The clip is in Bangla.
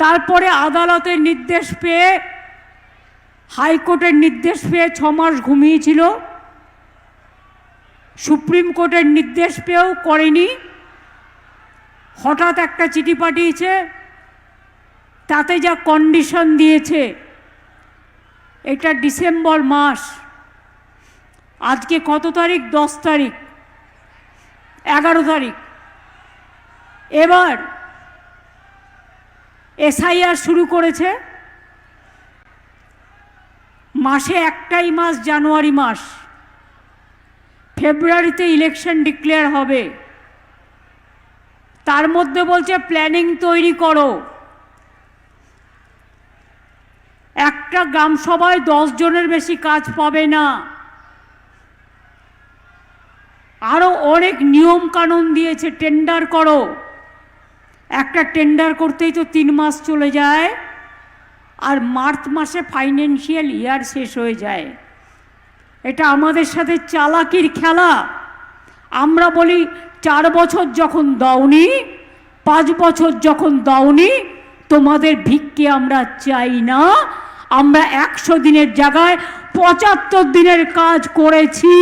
তারপরে আদালতের নির্দেশ পেয়ে, হাইকোর্টের নির্দেশ পেয়ে 6 মাস ঘুমিয়েছিল, সুপ্রিম কোর্টের নির্দেশ পেয়েও করেনি। হঠাৎ একটা চিঠি পাঠিয়েছে, তাতে যা কন্ডিশন দিয়েছে, এটা ডিসেম্বর মাস, আজকে কত তারিখ? 10 তারিখ, 11 তারিখ। এবার এসআইআর শুরু করেছে, মাসে একটাই মাস, জানুয়ারি মাস, ফেব্রুয়ারিতে ইলেকশন ডিক্লেয়ার হবে। তার মধ্যে বলছে প্ল্যানিং তৈরি করো। একটা গ্রাম সভায় 10 জনের বেশি কাজ পাবে না। আরো অনেক নিয়ম কানুন দিয়েছে, টেন্ডার করো। একটা টেন্ডার করতেই তো 3 মাস চলে যায়, আর মার্চ মাসে ফাইন্যান্সিয়াল ইয়ার শেষ হয়ে যায়। এটা আমাদের সাথে চালাকির খেলা। আমরা বলি 4 বছর যখন দাওনি, 5 বছর যখন দাওনি, তোমাদের ভিক্ষে আমরা চাই না। আমরা 100 দিনের জায়গায় 75 দিনের কাজ করেছি।